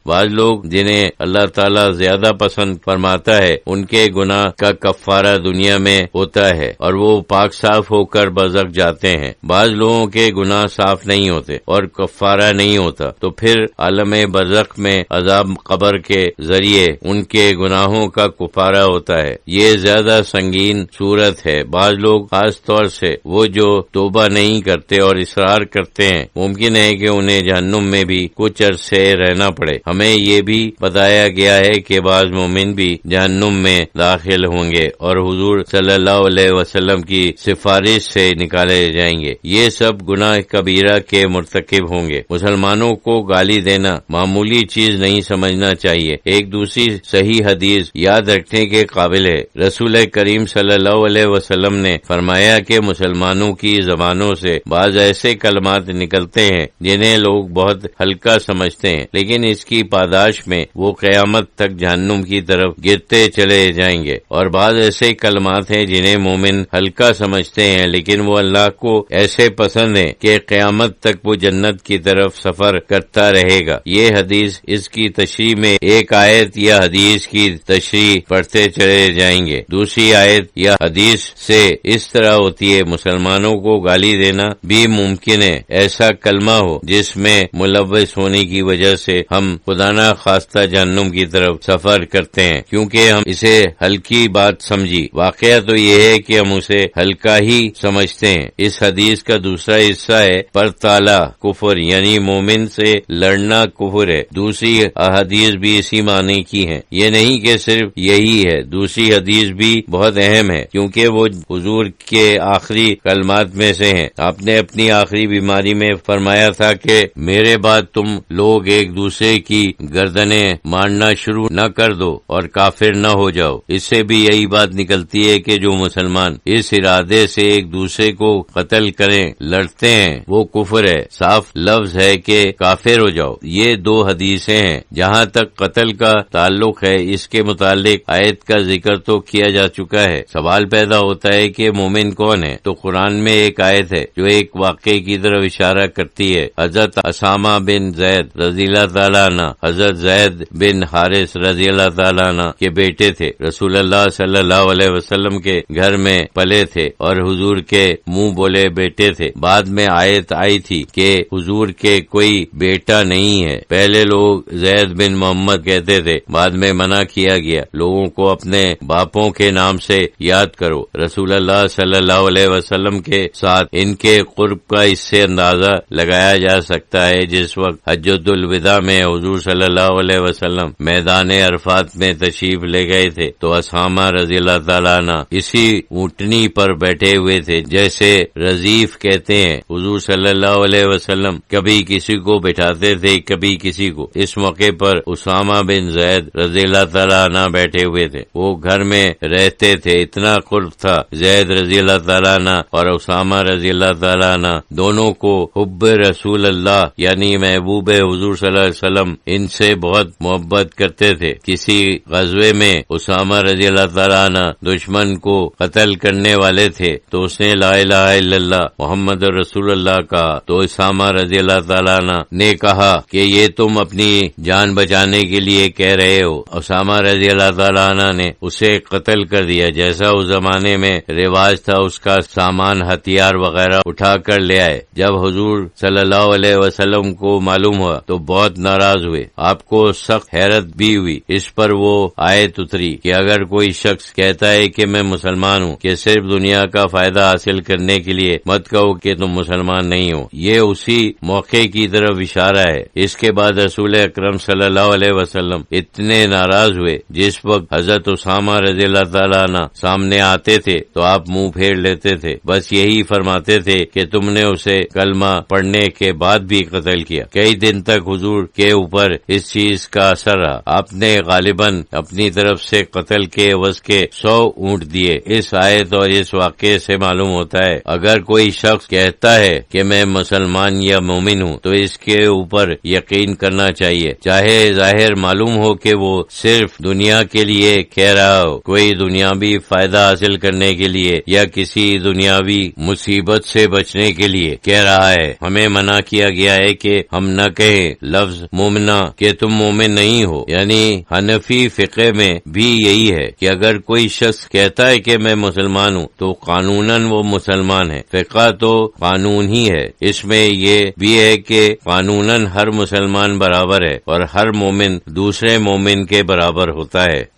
بعض لوگ جنہیں اللہ تعالیٰ زیادہ پسند فرماتا ہے ان کے گناہ کا کفارہ دنیا میں ہوتا ہے اور وہ پاک صاف ہو کر برزخ جاتے ہیں۔ بعض لوگوں کے گناہ صاف نہیں ہوتے اور کفارہ نہیں ہوتا، تو پھر عالم برزخ میں عذاب قبر کے ذریعے ان کے گناہوں کا کفارہ ہوتا ہے۔ یہ زیادہ سنگین صورت ہے۔ بعض لوگ خاص طور سے وہ جو توبہ نہیں کرتے اور اصرار کرتے ہیں، ممکن ہے کہ انہیں جہنم میں بھی کچھ عرصے رہنا پڑے۔ ہمیں یہ بھی بتایا گیا ہے کہ بعض مومن بھی جہنم میں داخل ہوں گے اور حضور صلی اللہ علیہ وسلم کی سفارش سے نکالے جائیں گے۔ یہ سب گناہ کبیرہ کے مرتکب ہوں گے۔ مسلمانوں کو گالی دینا معمولی چیز نہیں سمجھنا چاہیے۔ ایک دوسری صحیح حدیث یاد رکھنے کے قابل ہے۔ رسول کریم صلی اللہ علیہ وسلم نے فرمایا کہ مسلمانوں کی زبانوں سے بعض ایسے کلمات نکلتے ہیں جنہیں لوگ بہت ہلکا سمجھتے ہیں، لیکن اس کی پاداش میں وہ قیامت تک جہنم کی طرف گرتے چلے جائیں گے، اور بعض ایسے کلمات ہیں جنہیں مومن ہلکا سمجھتے ہیں لیکن وہ اللہ کو ایسے پسند ہیں کہ قیامت تک وہ جنت کی طرف سفر کرتا رہے گا۔ یہ حدیث اس کی تشریح میں ایک آیت یا حدیث کی تشریح پڑھتے چلے جائیں گے۔ دوسری آیت یا حدیث سے اس طرح ہوتی ہے، مسلمانوں کو گالی دینا بھی ممکن ہے ایسا کلمہ ہو جس میں ملوث ہونے کی وجہ سے ہم خدا نہ خواستہ جہنم کی طرف سفر کرتے ہیں کیونکہ ہم اسے ہلکی بات سمجھی۔ واقعہ تو یہ ہے کہ ہم اسے ہلکا ہی سمجھتے ہیں۔ اس حدیث کا دوسرا حصہ ہے پرتالا کفر، یعنی مومن سے لڑنا کفر ہے۔ دوسری حدیث بھی اسی معنی کی ہے۔ یہ نہیں کہ صرف یہی ہے، دوسری حدیث بھی بہت اہم ہے کیونکہ وہ حضور کے آخری کلمات میں سے ہیں۔ آپ نے اپنی آخری بیماری میں فرمایا تھا کہ میرے بعد تم لوگ ایک دوسرے کی گردنیں مارنا شروع نہ کر دو اور کافر نہ ہو جاؤ۔ اس سے بھی یہی بات نکلتی ہے کہ جو مسلمان اس ارادے سے ایک دوسرے کو قتل کریں لڑتے ہیں وہ کفر ہے۔ صاف لفظ ہے کہ کافر ہو جاؤ۔ یہ دو حدیثیں ہیں۔ جہاں تک قتل کا تعلق ہے، اس کے متعلق آیت کا ذکر تو کیا جا چکا ہے۔ سوال پیدا ہوتا ہے کہ مومن کون ہے؟ تو قرآن میں ایک آیت ہے جو ایک واقعے کی طرف اشارہ کرتی ہے۔ حضرت اسامہ بن زید رضی اللہ تعالیٰ عنہ حضرت زید بن حارث رضی اللہ تعالیٰ عنہ کے بیٹے تھے۔ رسول اللہ صلی اللہ علیہ وسلم کے گھر میں پلے تھے اور حضور کے منہ بولے بیٹے تھے۔ بعد میں آیت آئی تھی کہ حضور کے کوئی بیٹا نہیں ہے۔ پہلے لوگ زید بن محمد کہتے تھے، بعد میں منع کیا گیا لوگوں کو اپنے باپوں کے نام سے یاد کرو۔ رسول اللہ صلی اللہ علیہ وسلم کے ساتھ ان کے قرب کا اس سے اندازہ لگایا جا سکتا ہے جس وقت حجۃ الوداع میں حضور صلی اللہ علیہ وسلم میدان عرفات میں تشریف لے گئے تھے تو اسامہ رضی اللہ تعالیٰ عنہ اسی اونٹنی پر بیٹھے ہوئے تھے جیسے رضیف کہتے ہیں۔ حضور صلی اللہ علیہ وسلم کبھی کسی کو بٹھاتے تھے کبھی کسی کو۔ اس موقع پر اسامہ بن زید رضی اللہ تعالیٰ عنہ بیٹھے ہوئے تھے۔ وہ گھر میں رہتے تھے، اتنا قرب تھا زید رضی اللہ تعالیٰ عنہ اور اسامہ رضی اللہ تعالیٰ عنہ دونوں کو حب رسول اللہ یعنی محبوب حضور صلی اللہ علیہ وسلم ان سے بہت محبت کرتے تھے۔ کسی غزوے میں اسامہ رضی اللہ تعالیٰ عنہ دشمن کو قتل کرنے والے تھے تو اس نے لا الہ الا اللہ محمد رسول اللہ کہا تو اسامہ رضی اللہ تعالیٰ عنہ نے کہا کہ یہ تم اپنی جان بچانے کے لیے کہہ رہے ہو۔ اسامہ رضی اللہ تعالیٰ عنہ نے اسے قتل کر دیا۔ جیسا اس زمانے میں رواج تھا اس کا سامان ہتھیار وغیرہ اٹھا کر لے آئے۔ جب حضور صلی اللہ علیہ وسلم کو معلوم ہوا تو بہت ناراض ہوئے، آپ کو سخت حیرت بھی ہوئی۔ اس پر وہ آیت اتری کہ اگر کوئی شخص کہتا ہے کہ میں مسلمان ہوں کہ صرف دنیا کا فائدہ حاصل کرنے کے لیے مت کہو کہ تم مسلمان نہیں ہو۔ یہ اسی موقع کی طرف اشارہ ہے۔ اس کے بعد رسول اکرم صلی اللہ علیہ وسلم اتنے ناراض ہوئے جس وقت حضرت اسامہ رضی اللہ تعالیٰ عنہ سامنے آتے تھے تو آپ منہ پھیر لیتے تھے، بس یہی فرماتے تھے کہ تم نے اسے کلمہ پڑھنے کے بعد بھی قتل کیا۔ کئی دن تک حضور کے اوپر اس چیز کا اثر رہا۔ آپ نے غالباً اپنی طرف سے قتل کے عوض کے 100 اونٹ دیے۔ اس آیت اور اس واقعے سے معلوم ہوتا ہے اگر کوئی شخص کہتا ہے کہ میں مسلمان یا مومن ہوں تو اس کے اوپر یقین کرنا چاہیے، چاہے ظاہر معلوم ہو کہ وہ صرف دنیا کے لیے کہہ رہا ہو، کوئی دنیاوی فائدہ حاصل کرنے کے لیے یا کسی دنیاوی مصیبت سے بچنے کے لیے کہہ رہا ہے۔ ہمیں منع کیا گیا ہے کہ ہم نہ کہیں لفظ مومنہ کہنا کہ تم مومن نہیں ہو، یعنی حنفی فقہ میں بھی یہی ہے کہ اگر کوئی شخص کہتا ہے کہ میں مسلمان ہوں تو قانوناً وہ مسلمان ہے۔ فقہ تو قانون ہی ہے، اس میں یہ بھی ہے کہ قانوناً ہر مسلمان برابر ہے اور ہر مومن دوسرے مومن کے برابر ہوتا ہے۔